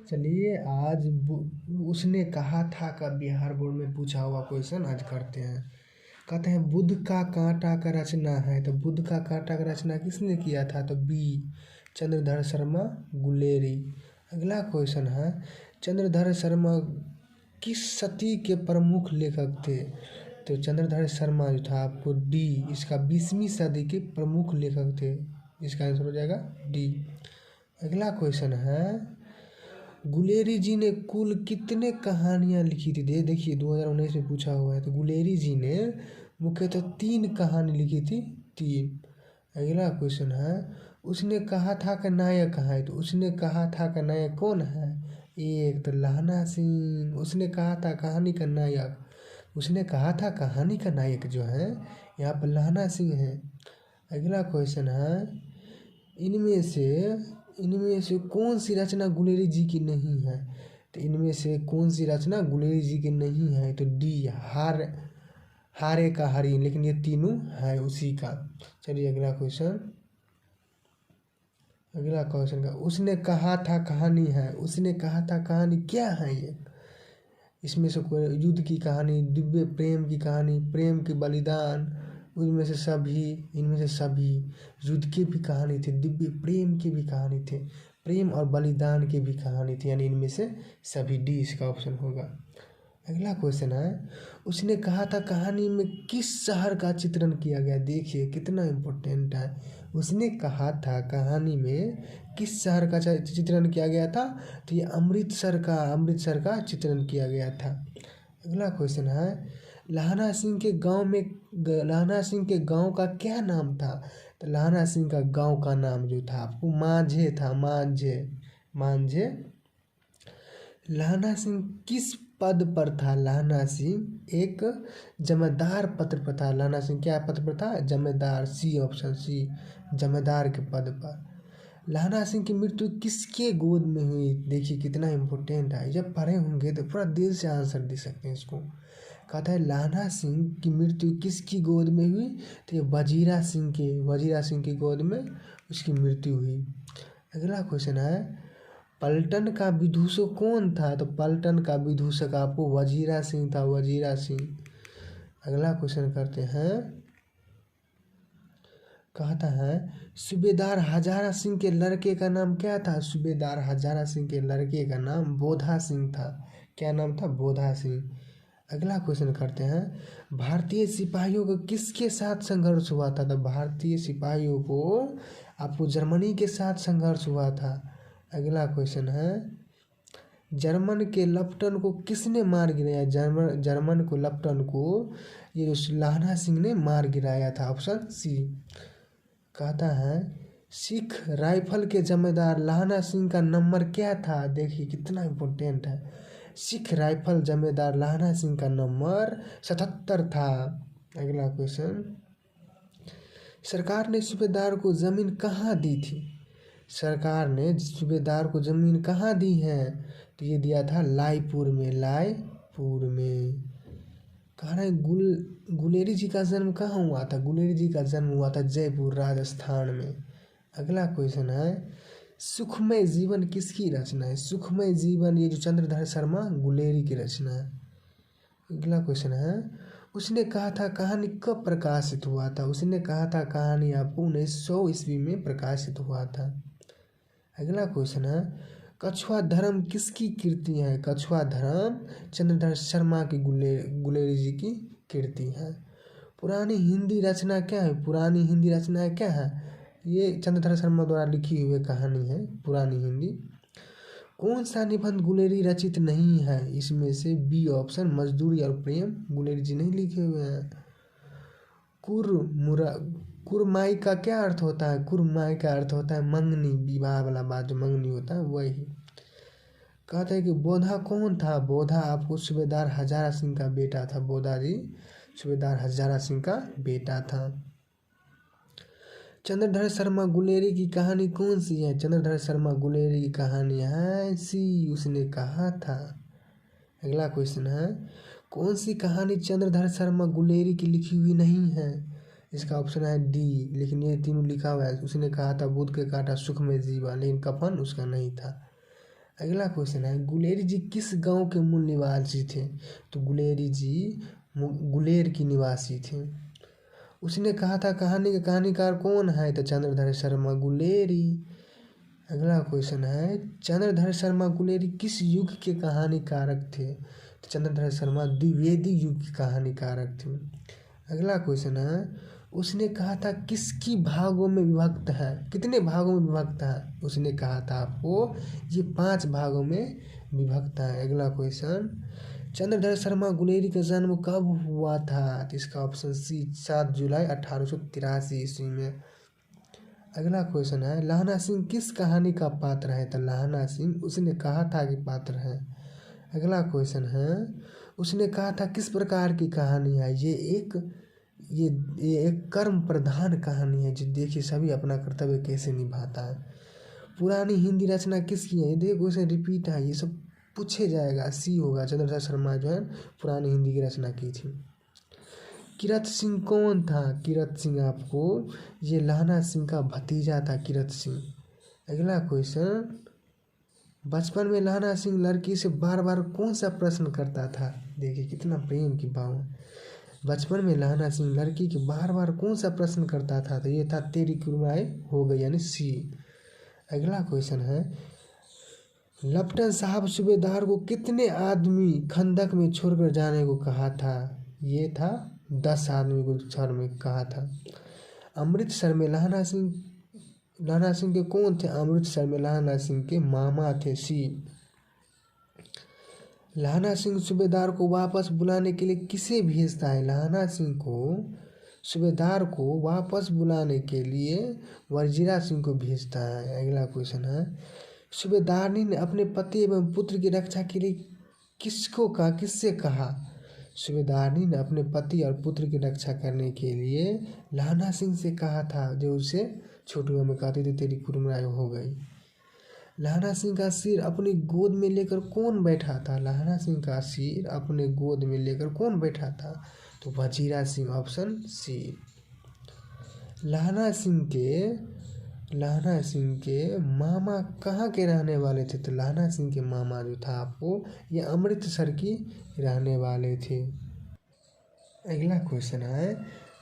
चलिए आज उसने कहा था का बिहार बोर्ड में पूछा हुआ क्वेश्चन आज करते हैं। कहते हैं बुध का कांटा का रचना है, तो बुध का कांटा का रचना किसने किया था? तो बी चंद्रधर शर्मा गुलेरी। अगला क्वेश्चन है, चंद्रधर शर्मा किस सदी के प्रमुख लेखक थे? तो चंद्रधर शर्मा जो था आपको डी इसका 20वीं सदी के प्रमुख लेखक थे। इसका आंसर हो जाएगा डी। अगला क्वेश्चन है, गुलेरी जी ने कुल कितने कहानियाँ लिखी थी? देखिए 2019 में पूछा हुआ है। तो गुलेरी जी ने मुख्यतः 3 कहानी लिखी थी, 3। अगला क्वेश्चन है, उसने कहा था का नायक कहाँ है? तो उसने कहा था का नायक कौन है? एक तो लहना सिंह। उसने कहा था कहानी का नायक, उसने कहा था कहानी का नायक जो है यहाँ पर लहना सिंह है। अगला क्वेश्चन है, इनमें से इनमें से कौन सी रचना गुलेरी जी की नहीं है? तो इनमें से कौन सी रचना गुलेरी जी की नहीं है? तो डी हारे का हरी। लेकिन ये तीनों है उसी का। चलिए अगला क्वेश्चन का, उसने कहा था कहानी है। उसने कहा था कहानी क्या है ये? इसमें से कोई युद्ध की कहानी, दिव्य प्रेम की कहानी, प्रेम की बलिदान, उनमें से सभी, इनमें से सभी। युद्ध की भी कहानी थी, दिव्य प्रेम की भी कहानी थी, प्रेम और बलिदान की भी कहानी थी, यानी इनमें से सभी। डी इसका ऑप्शन होगा। अगला क्वेश्चन है, उसने कहा था कहानी में किस शहर का चित्रण किया गया? देखिए कितना इम्पोर्टेंट है। उसने कहा था कहानी में किस शहर का चित्रण किया गया था? तो ये अमृतसर का चित्रण किया गया था। अगला क्वेश्चन है, लहना सिंह के गांव का क्या नाम था? तो लहना सिंह का गांव का नाम जो था आपको मांझे था, मांझे। लहना सिंह किस पद पर था? लहना सिंह एक जमींदार पद पर था। लहना सिंह क्या पद पर था? जमींदार। सी ऑप्शन, सी जमींदार के पद पर। लहना सिंह की मृत्यु किसके गोद में हुई? देखिए कितना इम्पोर्टेंट है, जब पढ़े होंगे तो पूरा दिल से आंसर दे सकते हैं इसको। कहता है लहना सिंह की मृत्यु किसकी गोद में हुई? तो ये वजीरा सिंह की गोद में उसकी मृत्यु हुई। अगला क्वेश्चन है, पलटन का विदूषक कौन था? तो पलटन का विदूषक आपको वजीरा सिंह था, वजीरा सिंह। अगला क्वेश्चन करते हैं, कहता है सूबेदार हजारा सिंह के लड़के का नाम क्या था? सूबेदार हजारा सिंह के लड़के का नाम बोधा सिंह था। क्या नाम था? बोधा सिंह। अगला क्वेश्चन करते हैं, भारतीय सिपाहियों को किसके साथ संघर्ष हुआ था? तो भारतीय सिपाहियों को आपको जर्मनी के साथ संघर्ष हुआ था। अगला क्वेश्चन है, जर्मन के लप्टन को किसने मार गिराया? जर्मन को लप्टन को ये जो लहना सिंह ने मार गिराया था। Option C. कहता है सिख राइफल के जमींदार लहना सिंह का नंबर क्या था? देखिए कितना इम्पोर्टेंट है। सिख राइफल जमींदार लहना सिंह का नंबर 77 था। अगला क्वेश्चन, सरकार ने सूबेदार को जमीन कहाँ दी थी? सरकार ने सूबेदार को जमीन कहाँ दी है? तो ये दिया था लाईपुर में, लाईपुर में। कह रहे हैं गुलेरी जी का जन्म कहाँ हुआ था? गुलेरी जी का जन्म हुआ था जयपुर, राजस्थान में। अगला क्वेश्चन है, सुखमय जीवन किसकी रचना है? सुखमय जीवन ये जो चंद्रधर शर्मा गुलेरी की रचना है। अगला क्वेश्चन है, उसने कहा था कहानी कब प्रकाशित हुआ था? उसने कहा था कहानी आपको 1900 ईस्वी में प्रकाशित हुआ था। अगला क्वेश्चन है, कछुआ धर्म किसकी कृति है? कछुआ धर्म चंद्रधर शर्मा की गुलेरी जी की कृति है। पुरानी हिंदी रचना क्या है? पुरानी हिंदी रचना क्या है? ये चंद्रधर शर्मा द्वारा लिखी हुई कहानी है पुरानी हिंदी। कौन सा निबंध गुलेरी रचित नहीं है? इसमें से बी ऑप्शन, मजदूरी और प्रेम गुलेरी जी नहीं लिखे हुए हैं। कुरमाई का क्या अर्थ होता है? कुरमाई का अर्थ होता है मंगनी, विवाह वाला बात जो मंगनी होता है वही। कहते हैं कि बोधा कौन था? बोधा आपको सूबेदार हजारा सिंह का बेटा था। बोधा जी सूबेदार हजारा सिंह का बेटा था। चंद्रधर शर्मा गुलेरी की कहानी कौन सी है? चंद्रधर शर्मा गुलेरी की कहानी है सी, उसने कहा था। अगला क्वेश्चन है, कौन सी कहानी चंद्रधर शर्मा गुलेरी की लिखी हुई नहीं है? इसका ऑप्शन है डी, लेकिन ये तीनों लिखा हुआ है। उसने कहा था बुध के काटा सुख में जीवा, लेकिन कफन उसका नहीं था। अगला क्वेश्चन है गुलेरी जी किस गांव के मूल निवासी थे? तो गुलेरी जी गुलेर की निवासी थे। उसने कहा था कहानी का कहानीकार कौन है? तो चंद्रधर शर्मा गुलेरी। अगला क्वेश्चन है चंद्रधर शर्मा गुलेरी किस युग के कहानीकारक थे? तो चंद्रधर शर्मा द्विवेदी युग के कहानीकारक थे। अगला क्वेश्चन है उसने कहा था किसकी भागों में विभक्त है? कितने भागों में विभक्त है? उसने कहा था आपको ये 5 भागों में विभक्त है। अगला क्वेश्चन चंद्रधर शर्मा गुलेरी का जन्म कब हुआ था? तो इसका ऑप्शन सी 7 जुलाई 1883 ईस्वी में। अगला क्वेश्चन है लहना सिंह किस कहानी का पात्र है? तो लहना सिंह उसने कहा था कि पात्र है। अगला क्वेश्चन है उसने कहा था किस प्रकार की कहानी है? ये एक कर्म प्रधान कहानी है। जो देखिए सभी अपना कर्तव्य कैसे निभाता है। पुरानी हिंदी रचना किसकी है? देखो इसे रिपीट है, ये सब पूछे जाएगा। सी होगा, चंद्रशेखर शर्मा जो है पुरानी हिंदी की रचना की थी। किरत सिंह कौन था? किरत सिंह आपको ये लहना सिंह का भतीजा था किरत सिंह। अगला क्वेश्चन बचपन में लहना सिंह लड़की से बार बार कौन सा प्रश्न करता था? देखिए कितना प्रेम की भाव है। बचपन में लहना सिंह लड़की के बार बार कौन सा प्रश्न करता था? तो ये था तेरी कुर्बाई हो गई, यानी सी। अगला क्वेश्चन है लेफ्टिनेंट साहब सूबेदार को कितने आदमी खंदक में छोड़कर जाने को कहा था? ये था 10 आदमी को छोड़ में कहा था। अमृतसर में लहना सिंह के कौन थे? अमृतसर में लहना सिंह के मामा थे, सी। लहना सिंह सूबेदार को वापस बुलाने के लिए किसे भेजता है? लहना सिंह को सूबेदार को वापस बुलाने के लिए वजीरा सिंह को भेजता है। अगला क्वेश्चन है सूबेदारनी ने अपने पति एवं पुत्र की रक्षा के लिए किससे कहा? सूबेदारनी ने अपने पति और पुत्र की रक्षा करने के लिए लहना सिंह से कहा था, जो उसे छोटी उम्र में कहती थी तेरी कुर्बाई हो गई। लहना सिंह का सिर अपनी गोद में लेकर कौन बैठा था? लहना सिंह का सिर अपने गोद में लेकर कौन बैठा था? तो वजीरा सिंह, ऑप्शन सी। लहना सिंह के मामा कहाँ के रहने वाले थे? तो लहना सिंह के मामा जो था आपको ये अमृतसर की रहने वाले थे। अगला क्वेश्चन है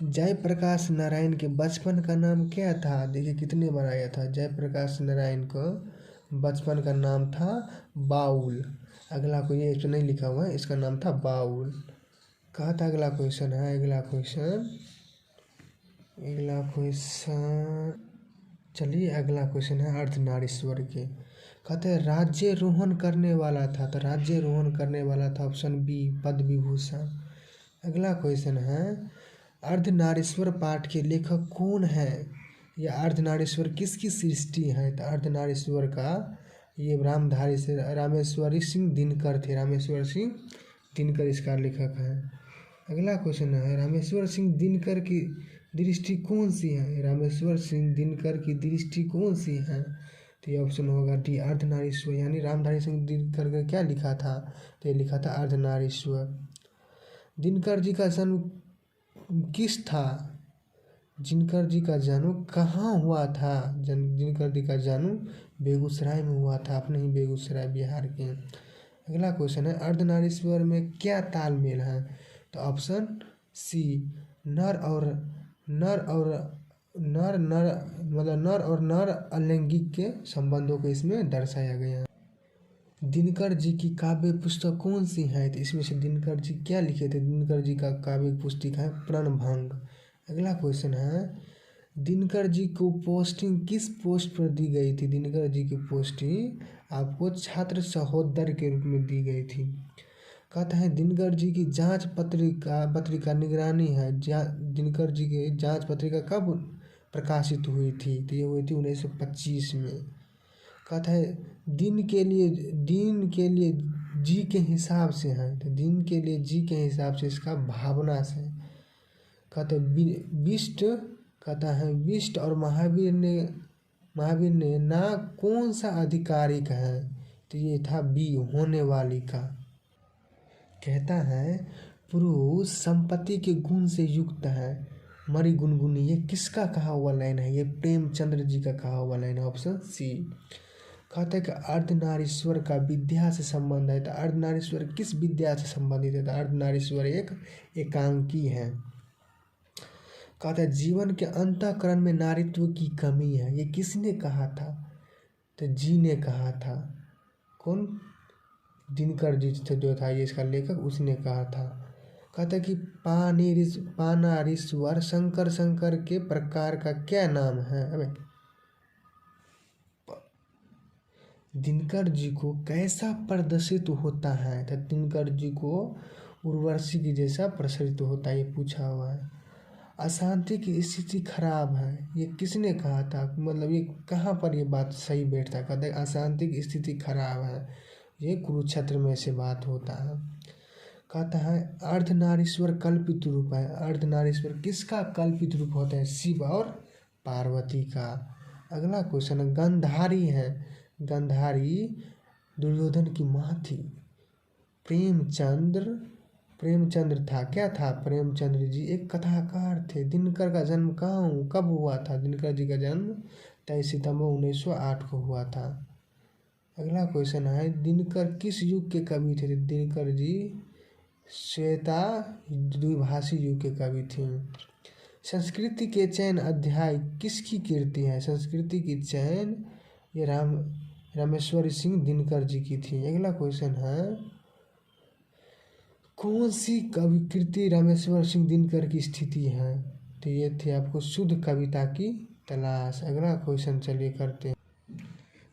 जयप्रकाश नारायण के बचपन का नाम क्या था? देखिए कितने बार आया था। जयप्रकाश नारायण को बचपन का नाम था बाउल। अगला कोई ये तो नहीं लिखा हुआ है, इसका नाम था बाउल। कहा था। अगला क्वेश्चन चलिए अगला क्वेश्चन है अर्धनारीश्वर के। कहते हैं राज्यारोहण करने वाला था। तो राज्यारोहण करने वाला था ऑप्शन बी पद्म विभूषण। अगला क्वेश्चन है अर्धनारीश्वर पाठ के लेखक कौन है? या अर्धनारीश्वर किसकी सृष्टि है? तो अर्धनारीश्वर का ये रामधारी से रामेश्वरी सिंह दिनकर थे। रामेश्वर सिंह दिनकर इसका लेखक है। अगला क्वेश्चन है रामेश्वर सिंह दिनकर की दृष्टि कौन सी है? रामेश्वर सिंह दिनकर की दृष्टि कौन सी है? तो ये ऑप्शन होगा डी अर्धनारीश्वर। यानी रामधारी सिंह दिनकर का क्या लिखा था? तो ये लिखा था अर्धनारीश्वर। दिनकर जी का जन्म किस था? दिनकर जी का जन्म कहाँ हुआ था? दिनकर जी का जन्म बेगूसराय में हुआ था, अपने ही बेगूसराय बिहार के। अगला क्वेश्चन है अर्धनारीश्वर में क्या तालमेल है? तो ऑप्शन सी नर और नर अलैंगिक के संबंधों को इसमें दर्शाया गया है। दिनकर जी की काव्य पुस्तक कौन सी है? तो इसमें से दिनकर जी क्या लिखे थे? दिनकर जी का काव्य पुस्तक है प्रणभंग। अगला क्वेश्चन है दिनकर जी को पोस्टिंग किस पोस्ट पर दी गई थी? दिनकर जी की पोस्टिंग आपको छात्र सहोदर के रूप में दी गई थी। कहता है दिनकर जी की जांच पत्रिका निगरानी है। दिनकर जी की जांच पत्रिका कब प्रकाशित हुई थी? तो ये हुई थी 1925 में। कहता है दिन के लिए जी के हिसाब से है। तो दिन के लिए जी के हिसाब से इसका भावना से। कहते विष्ट और महावीर ने ना कौन सा आधिकारिक है? तो ये था बी होने वाली का। कहता है पुरुष संपत्ति के गुण से युक्त है मरी गुनगुनी। ये किसका कहा हुआ लाइन है? ये प्रेमचंद्र जी का कहा हुआ लाइन है, ऑप्शन सी। कहते हैं कि अर्धनारीश्वर का विद्या से संबंध है। तो अर्धनारीश्वर किस विद्या से संबंधित है? तो अर्धनारीश्वर एक एकांकी है। कहता है जीवन के अंतःकरण में नारीत्व की कमी है। ये किसने कहा था? तो जी ने कहा था। कौन? दिनकर जी थे जो था ये इसका लेखक, उसने कहा था। कहता है कि पानारीश्वर शंकर शंकर के प्रकार का क्या नाम है? अबे दिनकर जी को कैसा प्रदर्शित होता है? तो दिनकर जी को उर्वशी की जैसा प्रसारित होता है, ये पूछा हुआ है। अशांति की स्थिति खराब है, ये किसने कहा था? मतलब ये कहाँ पर ये बात सही बैठता है? कहते हैं अशांति की स्थिति खराब है, ये कुरुक्षेत्र में से बात होता है। कहता है अर्धनारीश्वर कल्पित रूप है। अर्धनारीश्वर किसका कल्पित रूप होता है? शिव और पार्वती का। अगला क्वेश्चन, गंधारी है। गंधारी दुर्योधन की माँ थी। प्रेमचंद्र था। क्या था? प्रेमचंद्र जी एक कथाकार थे। दिनकर का जन्म कब हुआ था? दिनकर जी का जन्म 23 सितंबर 1908 को हुआ था। अगला क्वेश्चन है, दिनकर किस युग के कवि थे? दिनकर जी श्वेता द्विभाषी युग के कवि थे। संस्कृति के चयन अध्याय किसकी कीर्ति है? संस्कृति की चयन ये रामेश्वरी सिंह दिनकर जी की थी। अगला क्वेश्चन है, कौन सी कवि कृति रामेश्वर सिंह दिनकर की स्थिति है? तो ये थी आपको शुद्ध कविता की तलाश। अगला क्वेश्चन चलिए करते हैं।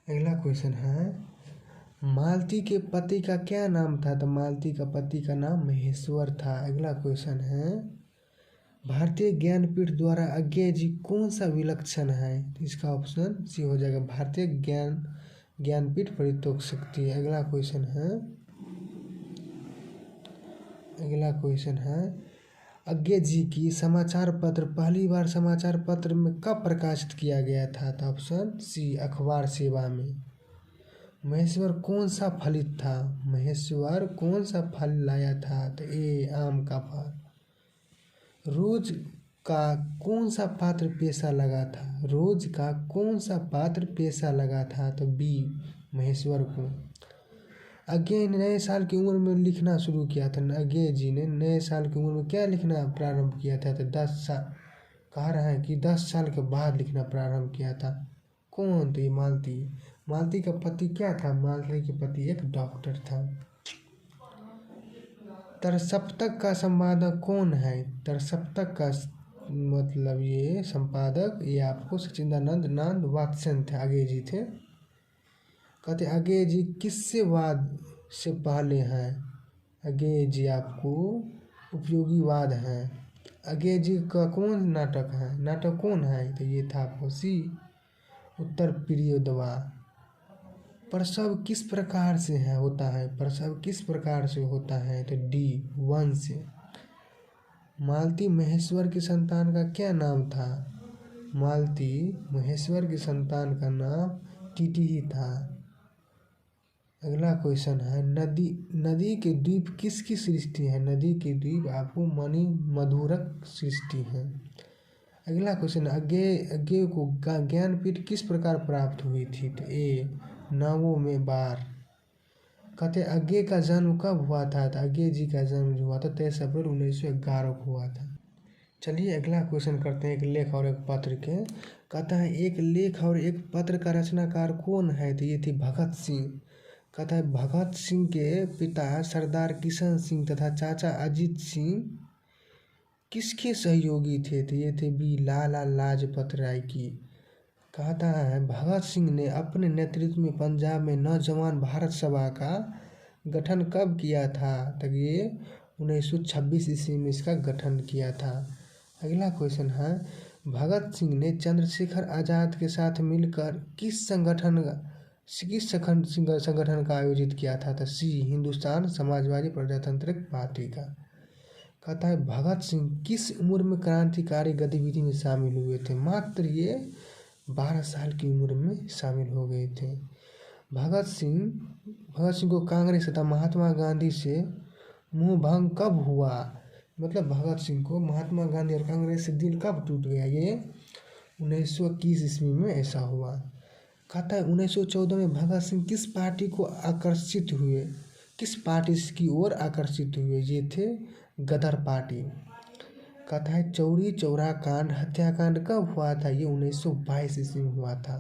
अगला क्वेश्चन है, मालती के पति का क्या नाम था? तो मालती का पति का नाम महेश्वर था। अगला क्वेश्चन है, भारतीय ज्ञानपीठ द्वारा अज्ञेय जी कौन सा विलक्षण है? तो इसका ऑप्शन सी हो जाएगा, भारतीय ज्ञानपीठ परितोष शक्ति। अगला क्वेश्चन है, अज्ञेय जी की समाचार पत्र पहली बार समाचार पत्र में कब प्रकाशित किया गया था? तो ऑप्शन सी, अखबार सेवा में। महेश्वर कौन सा फलित था? महेश्वर कौन सा फल लाया था? तो ए, आम का फल। रोज का कौन सा पात्र पेशा लगा था? रोज का कौन सा पात्र पेशा लगा था? तो बी, महेश्वर को। अज्ञेय ने नए साल की उम्र में लिखना शुरू किया था। अज्ञेय जी ने नए साल की उम्र में क्या लिखना प्रारंभ किया था? तो 10 साल, कह रहा है कि 10 साल के बाद लिखना प्रारंभ किया था। कौन? तो ये मालती। मालती का पति क्या था? मालती के पति एक डॉक्टर था। तरसप्तक का संपादक कौन है? तरसप्तक का मतलब ये संपादक ये आपको सच्चिदानंद नंद वात्स्यन थे, अज्ञेय जी थे। कहते अज्ञेय जी किससे वाद से पहले हैं? अज्ञेय जी आपको उपयोगी वाद हैं। अज्ञेय जी का कौन नाटक है? नाटक कौन है? तो ये था आपको सी, उत्तर प्रियोदवा। प्रसव किस प्रकार से है होता है? प्रसव किस प्रकार से होता है? तो डी, वंश से। मालती महेश्वर की संतान का क्या नाम था? मालती महेश्वर की संतान का नाम टीटी था। अगला क्वेश्चन है, नदी के द्वीप किसकी सृष्टि है? नदी के द्वीप आपको मणि मधुरक सृष्टि है। अगला क्वेश्चन, अज्ञेय को ज्ञानपीठ किस प्रकार प्राप्त हुई थी? तो ए, 9वें बार। कहते अज्ञेय का जन्म कब हुआ था? तो अज्ञेय जी का जन्म जो हुआ था 23 अप्रैल 1911 को हुआ था। चलिए अगला क्वेश्चन करते हैं, एक लेख और एक पत्र के। कहता है एक लेख और एक पत्र का रचनाकार कौन है? तो ये थी भगत सिंह। कहता है भगत सिंह के पिता सरदार किशन सिंह तथा चाचा अजीत सिंह किसके सहयोगी थे? तो ये थे बी, लाला लाजपत राय की। कहता है भगत सिंह ने अपने नेतृत्व में पंजाब में नौजवान भारत सभा का गठन कब किया था? तो ये 1926 ईस्वी में इसका गठन किया था। अगला क्वेश्चन है, भगत सिंह ने चंद्रशेखर आज़ाद के साथ मिलकर किस संगठन का आयोजित किया था? तो सी, हिंदुस्तान समाजवादी प्रजातांत्रिक पार्टी का। कहता है भगत सिंह किस उम्र में क्रांतिकारी गतिविधि में शामिल हुए थे? मात्र ये 12 साल की उम्र में शामिल हो गए थे। भगत सिंह को कांग्रेस तथा महात्मा गांधी से मुँह भंग कब हुआ? मतलब भगत सिंह को महात्मा गांधी और कांग्रेस से दिल कब टूट गया? ये 1921 ईस्वी में ऐसा हुआ। कहता है 1914 में भगत सिंह किस पार्टी को आकर्षित हुए, किस पार्टी की ओर आकर्षित हुए? ये थे गदर पार्टी। कहता है चौरी चौरा कांड हत्याकांड कब हुआ था? ये 1922 ईस्वी में हुआ था।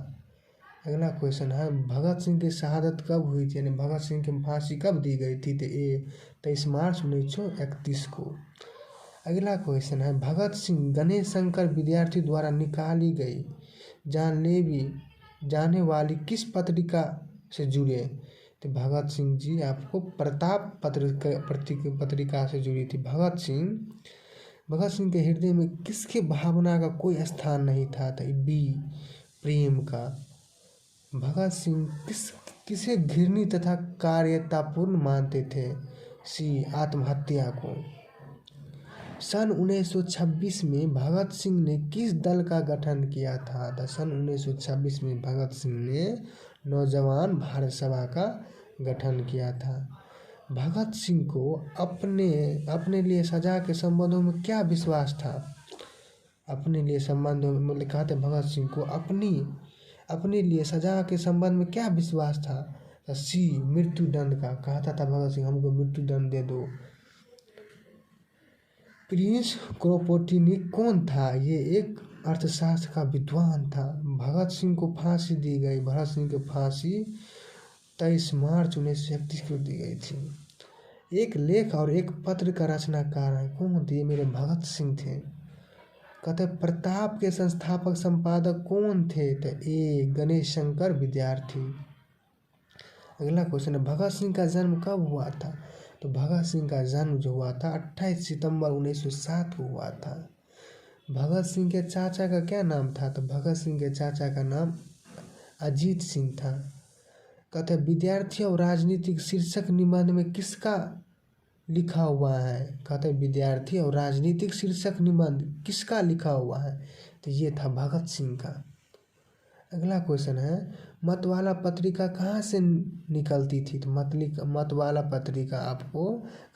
अगला क्वेश्चन है भगत सिंह की शहादत कब हुई थी, यानी भगत सिंह की फांसी कब दी गई थी? तो ये 23 मार्च 1931 को। अगला क्वेश्चन है भगत सिंह गणेश शंकर विद्यार्थी द्वारा निकाली गई जानलेवी जाने वाली किस पत्रिका से जुड़े? तो भगत सिंह जी आपको प्रताप पत्रिका से जुड़ी थी। भगत सिंह के हृदय में किसके भावना का कोई स्थान नहीं था? तो बी प्रेम का। भगत सिंह किसे घृणित तथा कार्यतापूर्ण मानते थे? सी आत्महत्या को। सन 1926 में भगत सिंह ने किस दल का गठन किया था? तो सन 1926 में भगत सिंह ने नौजवान भारत सभा का गठन किया था। भगत सिंह को अपने लिए सजा के संबंधों में क्या विश्वास था? अपने लिए संबंधों में लिखा था भगत सिंह को अपने लिए सजा के संबंध में क्या विश्वास था? तो सी मृत्यु दंड का। कहता था भगत सिंह हमको मृत्यु दंड दे दो। प्रिंस क्रोपोटिनिक कौन था? ये एक अर्थशास्त्र का विद्वान था। भगत सिंह को फांसी दी गई। भगत सिंह की फांसी 23 मार्च 1931 को दी गई थी। एक लेख और एक पत्र का रचनाकार है कौन थे? मेरे भगत सिंह थे। कहते प्रताप के संस्थापक संपादक कौन थे? तो ए गणेश शंकर विद्यार्थी। अगला क्वेश्चन है भगत सिंह का जन्म कब हुआ था? तो भगत सिंह का जन्म जो हुआ था 28 सितंबर 1907 को हुआ था। भगत सिंह के चाचा का क्या नाम था? तो भगत सिंह के चाचा का नाम अजीत सिंह था। कहते विद्यार्थी और राजनीतिक शीर्षक निबंध में किसका लिखा हुआ है? कहते विद्यार्थी और राजनीतिक शीर्षक निबंध किसका लिखा हुआ है? तो ये था भगत सिंह का। अगला क्वेश्चन है मतवाला पत्रिका कहाँ से निकलती थी? तो मतवाला पत्रिका आपको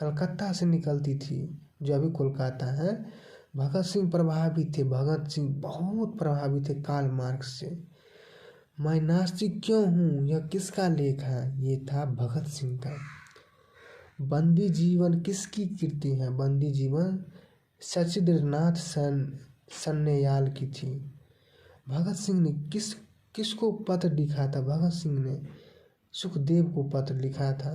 कलकत्ता से निकलती थी, जो अभी कोलकाता है। भगत सिंह प्रभावित थे। भगत सिंह बहुत प्रभावित थे कार्ल मार्क्स से। मैं नास्तिक क्यों हूँ यह किसका लेख है? ये था भगत सिंह का। बंदी जीवन किसकी कृति है? बंदी जीवन सचिंद्रनाथ सन्याल की थी। भगत सिंह ने किसको पत्र लिखा था? भगत सिंह ने सुखदेव को पत्र लिखा था।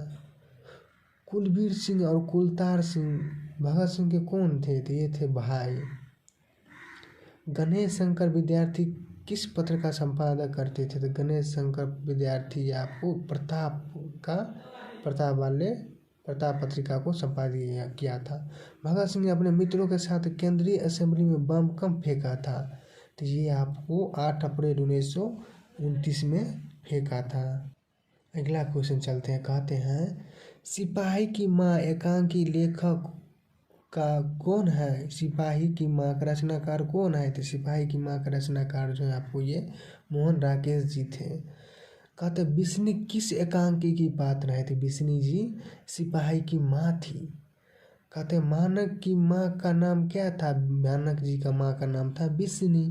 कुलवीर सिंह और कुलतार सिंह भगत सिंह के कौन थे? तो ये थे भाई। गणेश शंकर विद्यार्थी किस पत्र का संपादक करते थे? तो गणेश शंकर विद्यार्थी आपको प्रताप पत्रिका को संपादित किया था। भगत सिंह ने अपने मित्रों के साथ केंद्रीय असेंबली में बम कब फेंका था? तो ये आपको 8 अप्रैल 1929 में फेंका था। अगला क्वेश्चन चलते हैं। कहते हैं सिपाही की माँ एकांकी लेखक का कौन है? सिपाही की माँ का रचनाकार कौन है? तो सिपाही की माँ का रचनाकार जो है आपको ये मोहन राकेश जी थे। कहते बिस्नी किस एकांकी की पात्र है? तो बिस्नी जी सिपाही की माँ थी। कहते मानक की माँ का नाम क्या था? मानक जी का माँ का नाम था बिस्नी।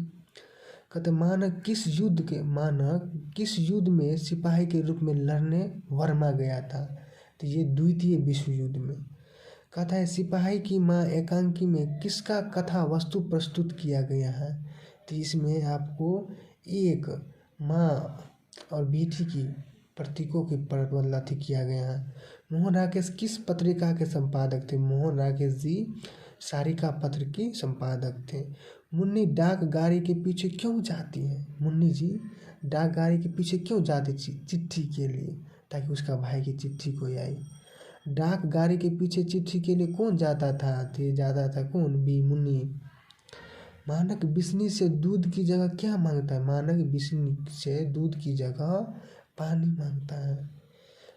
कहते मानक किस युद्ध में सिपाही के रूप में लड़ने वर्मा गया था? तो ये द्वितीय विश्व युद्ध में। कहता है सिपाही की माँ एकांकी में किसका कथा वस्तु प्रस्तुत किया गया है? तो इसमें आपको एक माँ और बेटी की प्रतीकों की प्रबंधित किया गया है। मोहन राकेश किस पत्रिका के संपादक थे? मोहन राकेश जी सारिका पत्र की संपादक थे। मुन्नी डाक गाड़ी के पीछे क्यों जाती है? मुन्नी जी डाक गाड़ी के पीछे क्यों जाती थी? चिट्ठी के लिए, ताकि उसका भाई की चिट्ठी कोई आई। डाक गाड़ी के पीछे चिट्ठी के लिए कौन जाता था? तो ये जाता था कौन? बी मुन्नी। मानक बिस्नी से दूध की जगह क्या मांगता है? मानक बिस्नी से दूध की जगह पानी मांगता है।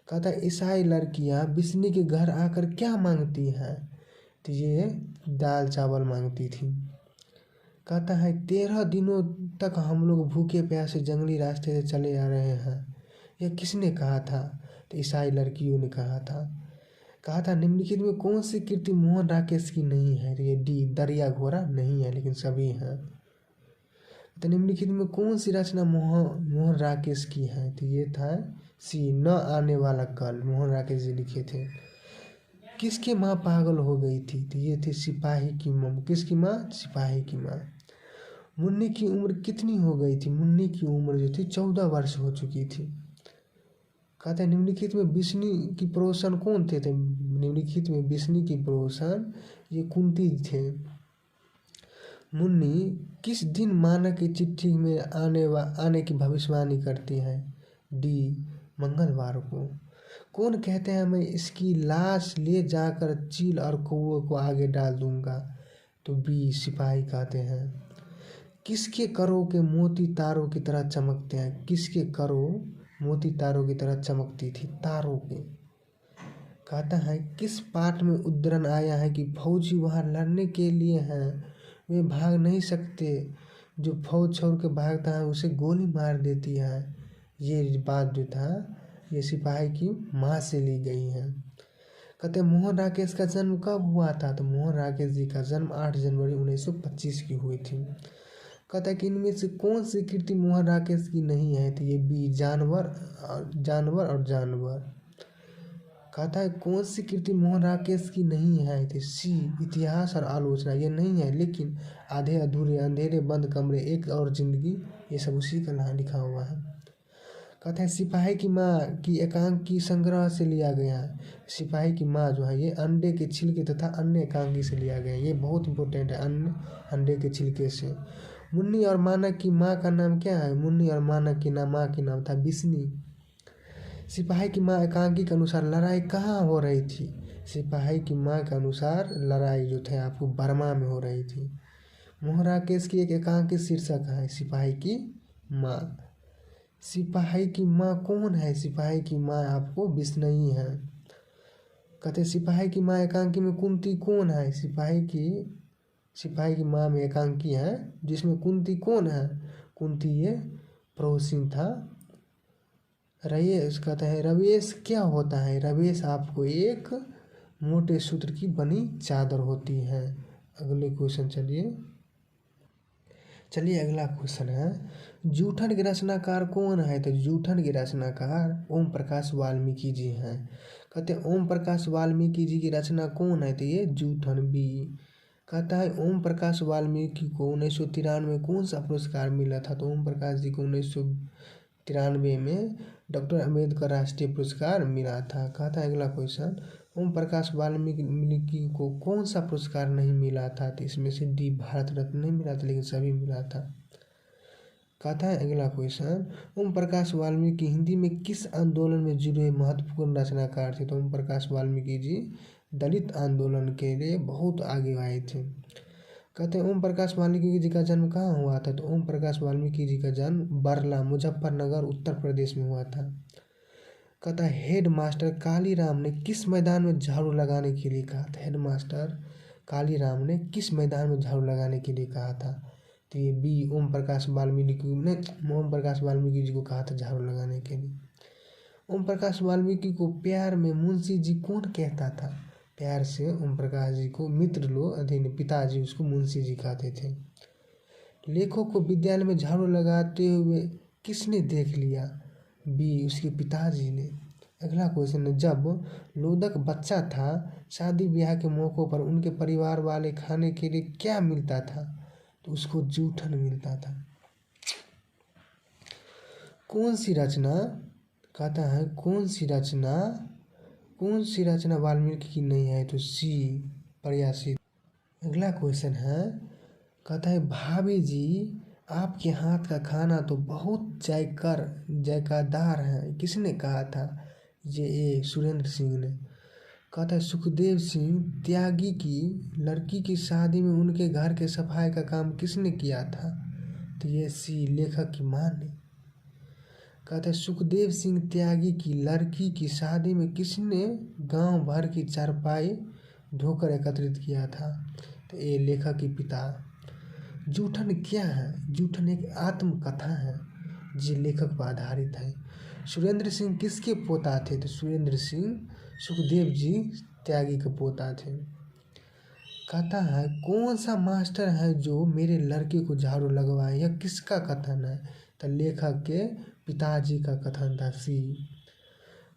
कहता है ईसाई लड़कियां बिस्नी के घर आकर क्या मांगती हैं? तो ये दाल चावल मांगती थी। कहता है 13 दिनों तक हम लोग भूखे प्यासे जंगली रास्ते से चले आ रहे हैं, यह किसने कहा था? तो ईसाई लड़कियों ने कहा था निम्नलिखित में कौन सी कृति मोहन राकेश की नहीं है? तो ये डी दरिया घोड़ा नहीं है, लेकिन सभी हैं। तो निम्नलिखित में कौन सी रचना मोहन राकेश की है? तो ये था सी, न आने वाला कल, मोहन राकेश जी लिखे थे। किसकी माँ पागल हो गई थी? तो ये थी सिपाही की माँ। किसकी माँ? सिपाही की माँ। मुन्नी की उम्र कितनी हो गई थी? मुन्नी की उम्र जो थी 14 वर्ष हो चुकी थी। कहते हैं निम्नलिखित में विष्णु की पड़ोसन कौन थे? निम्नलिखित में विष्णु की पड़ोसन ये कुंती थे। मुन्नी किस दिन मानक की चिट्ठी में आने की भविष्यवाणी करती है? डी, मंगलवार को। कौन कहते हैं मैं इसकी लाश ले जाकर चील और कौवे को आगे डाल दूंगा? तो बी, सिपाही कहते हैं। किसके करों के मोती तारों की तरह चमकते हैं? किसके करों मोती तारों की तरह चमकती थी? तारों के। कहता है किस पाठ में उद्धरण आया है कि फौजी वहाँ लड़ने के लिए हैं, वे भाग नहीं सकते, जो फौज छोड़ के भागता है उसे गोली मार देती है। ये बात जो था ये सिपाही की माँ से ली गई है। कहते हैं मोहन राकेश का जन्म कब हुआ था? तो मोहन राकेश जी का जन्म 8 जनवरी 1925 की हुई थी। कहता है कि इनमें से कौन सी कृति मोहन राकेश की नहीं है? तो ये बी, जानवर और जानवर। कहता है कौन सी कृति मोहन राकेश की नहीं है? तो सी, इतिहास और आलोचना। ये नहीं है, लेकिन आधे अधूरे, अंधेरे बंद कमरे, एक और जिंदगी, ये सब उसी का नाम लिखा हुआ है। कहते हैं सिपाही की माँ की एकांकी संग्रह से लिया गया है। सिपाही की माँ जो है ये अंडे के छिलके तथा अन्य एकांकी से लिया गया है। ये बहुत इंपॉर्टेंट है, अंडे के छिलके से। मुन्नी और मानक की माँ का नाम क्या है? मुन्नी और मानक की माँ की नाम था बिस्नी। सिपाही की माँ एकांकी के अनुसार लड़ाई कहाँ हो रही थी? सिपाही की माँ के अनुसार लड़ाई जो थे आपको बर्मा में हो रही थी। मोहन राकेश की एक एकांकी शीर्षक है सिपाही की माँ। सिपाही की माँ कौन है? सिपाही की माँ आपको बिश्नोई है। कहते सिपाही की माँ एकांकी में कुंती कौन है? सिपाही की माँ में एकांकी है जिसमें कुंती कौन है? कुंती ये पड़ोसी था। रवेश कहता है रवेश क्या होता है? रवेश आपको एक मोटे सूत्र की बनी चादर होती है। अगले क्वेश्चन चलिए अगला क्वेश्चन है जूठन के रचनाकार कौन है? तो जूठन के रचनाकार ओम प्रकाश वाल्मीकि जी हैं। कहते हैं ओम प्रकाश वाल्मीकि जी की रचना कौन है? तो ये जूठन। बी, कहता है ओम प्रकाश वाल्मीकि को 1993 में कौन सा पुरस्कार मिला था? तो ओम प्रकाश जी को 1993 में डॉक्टर अम्बेडकर राष्ट्रीय पुरस्कार मिला था। कहता है अगला क्वेश्चन ओम प्रकाश वाल्मीकि को कौन सा पुरस्कार नहीं मिला था? तो इसमें से डी, भारत रत्न नहीं मिला था, लेकिन सभी मिला था। कहता है अगला क्वेश्चन ओम प्रकाश वाल्मीकि हिंदी में किस आंदोलन में जुड़े महत्वपूर्ण रचनाकार थे? तो ओम प्रकाश वाल्मीकि जी दलित आंदोलन के लिए बहुत आगे आए थे। कहते हैं ओम प्रकाश वाल्मीकि जी का जन्म कहाँ हुआ था? तो ओम प्रकाश वाल्मीकि जी का जन्म बरला, मुजफ्फरनगर, उत्तर प्रदेश में हुआ था। कहता है हेड मास्टर कालीराम ने किस मैदान में झाड़ू लगाने के लिए कहा था? हेड मास्टर कालीराम ने किस मैदान में झाड़ू लगाने के लिए कहा था? तो ये बी, ओम प्रकाश वाल्मीकि जी को कहा था झाड़ू लगाने के लिए। ओम प्रकाश वाल्मीकि को प्यार में मुंशी जी कौन कहता था? प्यार से ओम प्रकाश जी को मित्र लोग अधीन पिताजी उसको मुंशी जी कहते थे। लेखक को विद्यालय में झाड़ू लगाते हुए किसने देख लिया? बी, उसके पिताजी ने। अगला क्वेश्चन है जब लोदक बच्चा था शादी ब्याह के मौक़ों पर उनके परिवार वाले खाने के लिए क्या मिलता था? तो उसको जूठन मिलता था। कौन सी रचना कहता है कौन सी रचना वाल्मीकि की नहीं है? तो सी, प्रयासी। अगला क्वेश्चन है कहता है भाभी जी आपके हाथ का खाना तो बहुत जायकादार है, किसने कहा था? ये सुरेंद्र सिंह ने। कहता है सुखदेव सिंह त्यागी की लड़की की शादी में उनके घर के सफाई का काम किसने किया था? तो ये सी, लेखक की माँ ने। कहता है सुखदेव सिंह त्यागी की लड़की की शादी में किसने गांव भर की चारपाई धोकर एकत्रित किया था? तो ये लेखक के पिता। जूठन क्या है? जूठन एक आत्मकथा है जो लेखक पर आधारित है। सुरेंद्र सिंह किसके पोता थे? तो सुरेंद्र सिंह सुखदेव जी त्यागी के पोता थे। कहता है कौन सा मास्टर है जो मेरे लड़के को झाड़ू लगवाए, यह किसका कथन है? तो लेखक के पिताजी का कथन था, सी।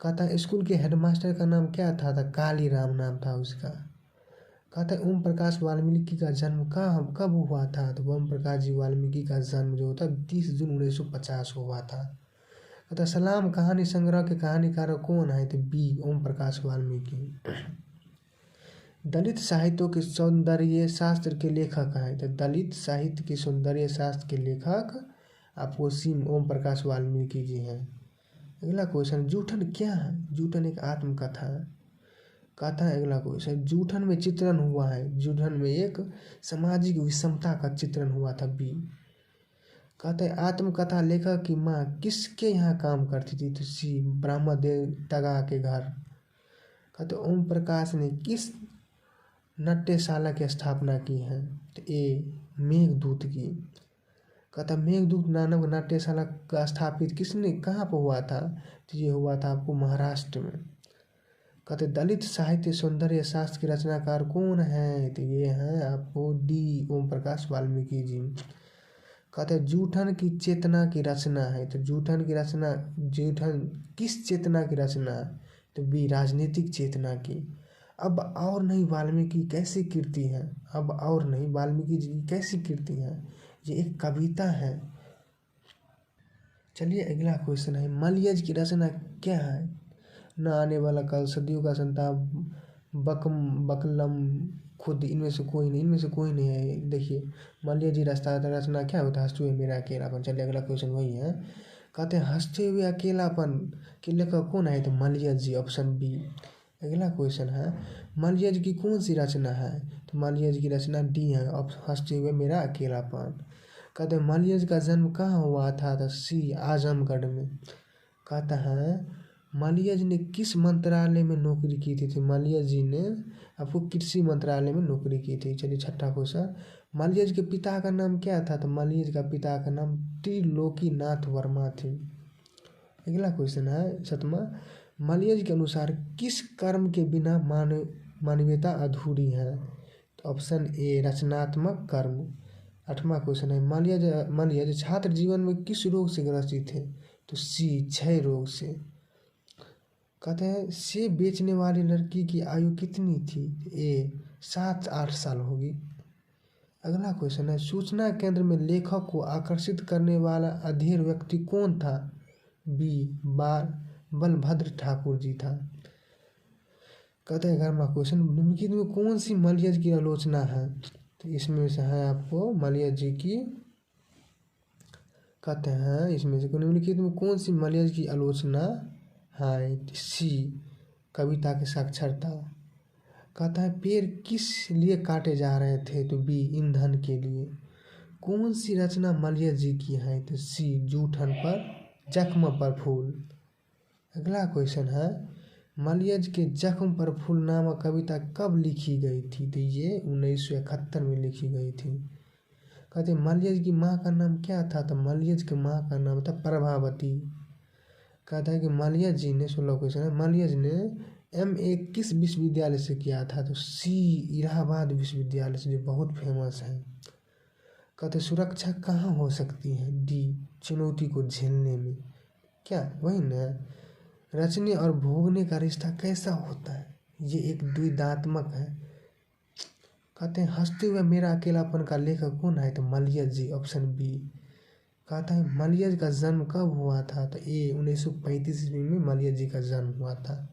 कहता है स्कूल के हेडमास्टर का नाम क्या था? तो काली राम नाम था उसका। कहता है ओम प्रकाश वाल्मीकि का जन्म कब हुआ था? तो ओम प्रकाश जी वाल्मीकि का जन्म जो था 30 जून 1950 को हुआ था। कहता है सलाम कहानी संग्रह के कहानीकार कौन है? तो बी ओम प्रकाश वाल्मीकि। दलित साहित्यों के सौंदर्य शास्त्र के लेखक हैं। तो दलित साहित्य के सौंदर्य शास्त्र के लेखक आपको सी ओम प्रकाश वाल्मीकि जी हैं। अगला क्वेश्चन, जूठन क्या है? जूठन एक आत्मकथा है। कहता है अगला क्वेश्चन, जूठन में चित्रण हुआ है। जूठन में एक सामाजिक विषमता का चित्रण हुआ था, बी। कहते हैं आत्मकथा लेखक की माँ किसके यहाँ काम करती थी? तो सी ब्रह्मदेव तगा के घर। कहते ओम प्रकाश ने किस नाट्यशाला की स्थापना की है? तो ए मेघदूत की। कहता मेघदूत नामक नाट्यशाला का स्थापित किसने कहाँ पर हुआ था? तो ये हुआ था आपको महाराष्ट्र में। कहते दलित साहित्य सौंदर्य शास्त्र के रचनाकार कौन है? तो ये हैं आपको डी ओम प्रकाश वाल्मीकि जी। कहते जूठन की चेतना की रचना है। तो जूठन किस चेतना की रचना है? तो बी राजनीतिक चेतना की। अब और नहीं वाल्मीकि कैसी कीर्ति है? अब और नहीं वाल्मीकि जी की कैसी कीर्ति है? ये एक कविता है। चलिए अगला क्वेश्चन है, मलयज की रचना क्या है? न आने वाला कल, सदियों का संताप, बकलम, खुद, इनमें से कोई नहीं है। देखिए मलयज जी रचना क्या होता है? हंसते हुए मेरा अकेलापन। चलिए अगला क्वेश्चन वही है। कहते हैं हंसते हुए अकेलापन के लेखक कौन है? तो मलयज जी, ऑप्शन बी। अगला क्वेश्चन है, मलयज की कौन सी रचना है? तो मलयज की रचना डी है, हंसते हुए मेरा अकेलापन। कहते हैं मलयज का जन्म कहाँ हुआ था? तो सी आजमगढ़ में। कहता है मलयज ने किस मंत्रालय में नौकरी की थी? तो मलयज जी ने आपको कृषि मंत्रालय में नौकरी की थी। चलिए छठा क्वेश्चन, मलयज के पिता का नाम क्या था? तो मलयज का पिता का नाम त्रिलोकीनाथ वर्मा थे। अगला क्वेश्चन है सातवां, मलयज के अनुसार किस कर्म के बिना मानवीयता अधूरी है? तो ऑप्शन ए रचनात्मक कर्म। आठवां क्वेश्चन है, मलयज छात्र जीवन में किस रोग से ग्रसित थे? तो सी क्षय रोग से। कहते हैं सेब बेचने वाली लड़की की आयु कितनी थी? ए 7-8 साल होगी। अगला क्वेश्चन है, सूचना केंद्र में लेखक को आकर्षित करने वाला अधीर व्यक्ति कौन था? बी बलभद्र ठाकुर जी था। कहते हैं 11वां क्वेश्चन, निम्नलिखित में कौन सी मलयज की आलोचना है? तो इसमें से है आपको मलयज जी की, कहते हैं इसमें से निम्नलिखित में कौन सी मलयज की आलोचना है? सी कविता की साक्षरता। कहता है पेड़ किस लिए काटे जा रहे थे? तो बी ईंधन के लिए। कौन सी रचना मलयज जी की है? तो सी जूठन पर जख्म पर फूल। अगला क्वेश्चन है, मलयज के जख्म पर फूल नामक कविता कब लिखी गई थी? तो ये 1971 में लिखी गई थी। कहते मलयज की माँ का नाम क्या था? तो मलयज की माँ का नाम था प्रभावती। कहता है कि मलयज जी ने 16 क्वेश्चन है, मलयज ने MA किस विश्वविद्यालय से किया था? तो सी इलाहाबाद विश्वविद्यालय से, जो बहुत फेमस है। कहते सुरक्षा कहाँ हो सकती है? डी चुनौती को झेलने में। क्या वही ना, रचने और भोगने का रिश्ता कैसा होता है? ये एक द्विधात्मक है। कहते हैं हंसते हुए मेरा अकेलापन का लेखक कौन है? तो मलयज जी, ऑप्शन बी। कहता है मलयज का जन्म कब हुआ था? तो ए 1935 ईस्वी में मलयज जी का जन्म हुआ था।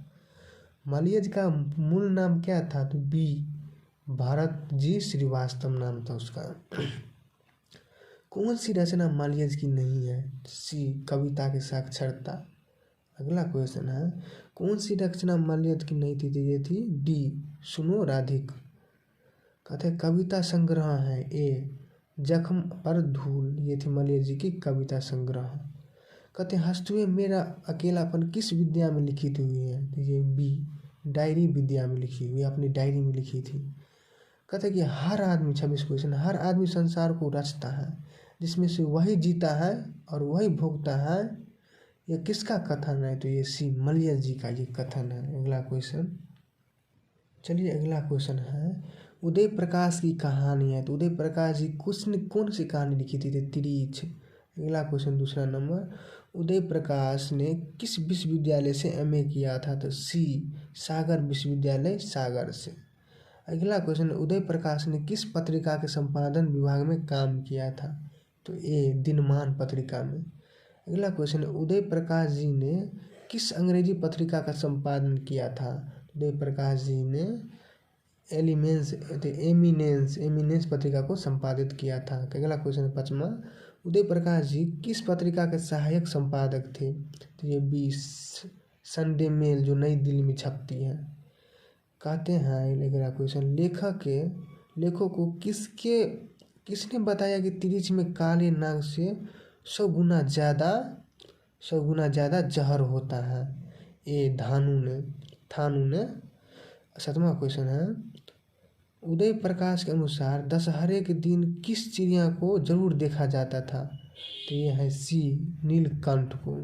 मलयज का मूल नाम क्या था? तो बी भारत जी श्रीवास्तव नाम था उसका। कौन सी रचना मलयज की नहीं है? सी कविता की साक्षरता। अगला क्वेश्चन है, कौन सी रचना मलयज की नहीं थी? तो ये थी डी सुनो राधिक। कहते हैं कविता संग्रह है। ए जख्म पर धूल, ये थी मलयज जी की कविता संग्रह। कहते हैं हंसते हुए मेरा अकेलापन किस विद्या में लिखित हुई है? तो ये बी डायरी विद्या में लिखी हुई, अपनी डायरी में लिखी थी। कहते हैं कि हर आदमी, 26 क्वेश्चन, हर आदमी संसार को रचता है जिसमें से वही जीता है और वही भोगता है, यह किसका कथन है? तो ये सी मलयज जी का ये कथन है। अगला क्वेश्चन चलिए अगला क्वेश्चन है, उदय प्रकाश की कहानी है। तो उदय प्रकाश जी कौन सी कहानी लिखी थी? तिरीच। अगला क्वेश्चन दूसरा नंबर, उदय प्रकाश ने किस विश्वविद्यालय से एमए किया था? तो सी सागर विश्वविद्यालय सागर से। अगला क्वेश्चन, उदय प्रकाश ने किस पत्रिका के संपादन विभाग में काम किया था? तो ए दिनमान पत्रिका में। अगला क्वेश्चन, उदय प्रकाश जी ने किस अंग्रेजी पत्रिका का संपादन किया था? उदय प्रकाश जी ने एमिनेंस पत्रिका को संपादित किया था। अगला क्वेश्चन पाँचवा, उदय प्रकाश जी किस पत्रिका के सहायक संपादक थे? तो ये 20 संडे मेल जो नई दिल्ली में छपती है। कहते हैं अगला क्वेश्चन, लेखक को किसने बताया कि तिरिच में काले नाग से 100 गुना ज़्यादा जहर होता है? ए थानू ने। सातवां क्वेश्चन है, उदय प्रकाश के अनुसार दशहरे के दिन किस चिड़िया को जरूर देखा जाता था? तो ये है सी नीलकंठ को।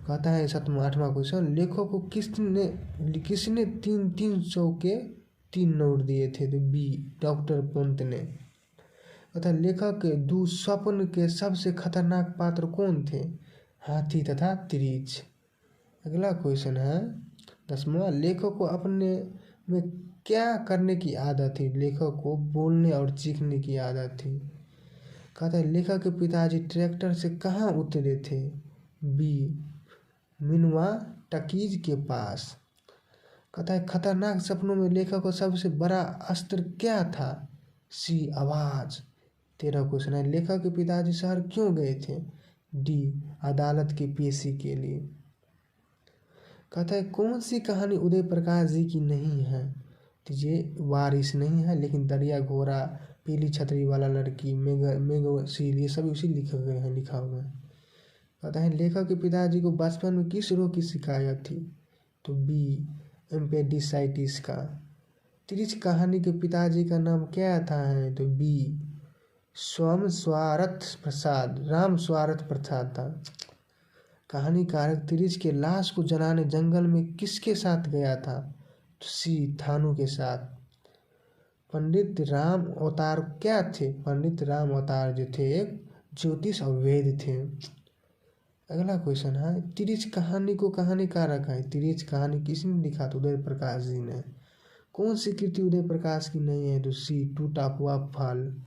कहता है आठवां क्वेश्चन, लेखक को किसने 300 के 3 नोट दिए थे? तो बी डॉक्टर पंत ने। कहता है लेखक के दुःस्वप्न के सबसे खतरनाक पात्र कौन थे? हाथी तथा तिरीच। अगला क्वेश्चन है 10वां, लेखक को अपने में क्या करने की आदत थी? लेखक को बोलने और चीखने की आदत थी। कहता है लेखक के पिताजी ट्रैक्टर से कहाँ उतरे थे? बी मिनवा टकीज के पास। कहता है खतरनाक सपनों में लेखक का सबसे बड़ा अस्त्र क्या था? सी आवाज। 13 क्वेश्चन है, लेखक के पिताजी शहर क्यों गए थे? डी अदालत की पेशी के लिए। कहता है कौन सी कहानी उदय प्रकाश जी की नहीं है? तो ये वारिस नहीं है, लेकिन दरिया घोड़ा, पीली छतरी वाला लड़की, मेघशील, ये सभी उसी लिखा हुआ है। कहता है लेखक के पिताजी को बचपन में किस रोग की शिकायत थी? तो बी एम्पेडिसाइटिस का। तिरिच कहानी के पिताजी का नाम क्या था? है तो बी राम स्वार्थ प्रसाद था। कहानीकार तिरिच के लाश को जलाने जंगल में किसके साथ गया था? तो सी थानू के साथ। पंडित राम अवतार क्या थे? पंडित राम अवतार जो थे एक ज्योतिष और वेद थे। अगला क्वेश्चन है, तिरिच कहानी को कहानीकार रखा है। तिरिच कहानी किसने लिखा? तो उदय प्रकाश जी ने। कौन सी कृति उदय प्रकाश की नहीं है? तो सी टूटा हुआ फल।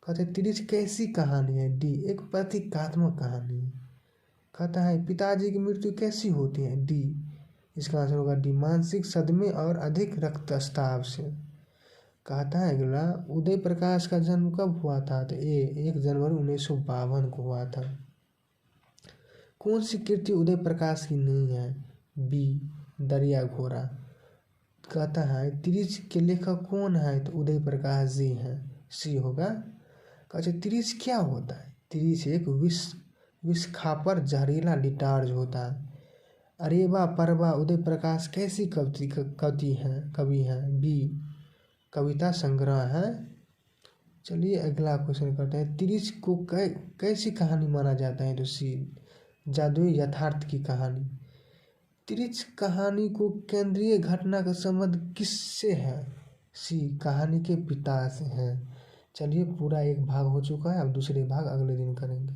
कहते हैं तिरिच कैसी कहानी है? डी एक प्रतीकात्मक कहानी है। कहता है पिताजी की मृत्यु कैसी होती है? डी इसका आंसर होगा डी मानसिक सदमे और अधिक रक्तस्राव से। कहता है अगला, उदय प्रकाश का जन्म कब हुआ था? तो ए 1 जनवरी 1952 को हुआ था। कौन सी कृति उदय प्रकाश की नहीं है? बी दरिया घोड़ा। कहता है तिरिच के लेखक कौन है? तो उदय प्रकाश जी हैं। सी होगा। कहते तिरिच क्या होता है? तिरिच एक विषखापर जहरीला लिटार्ज होता है। अरेबा परबा उदय प्रकाश कैसी कवि हैं? बी कविता संग्रह है। चलिए अगला क्वेश्चन करते हैं, तिरिच को कैसी कहानी माना जाता है? तो सी जादुई यथार्थ की कहानी। तिरिच कहानी को केंद्रीय घटना का संबंध किससे है? सी कहानी के पिता से है। चलिए पूरा एक भाग हो चुका है, अब दूसरे भाग अगले दिन करेंगे।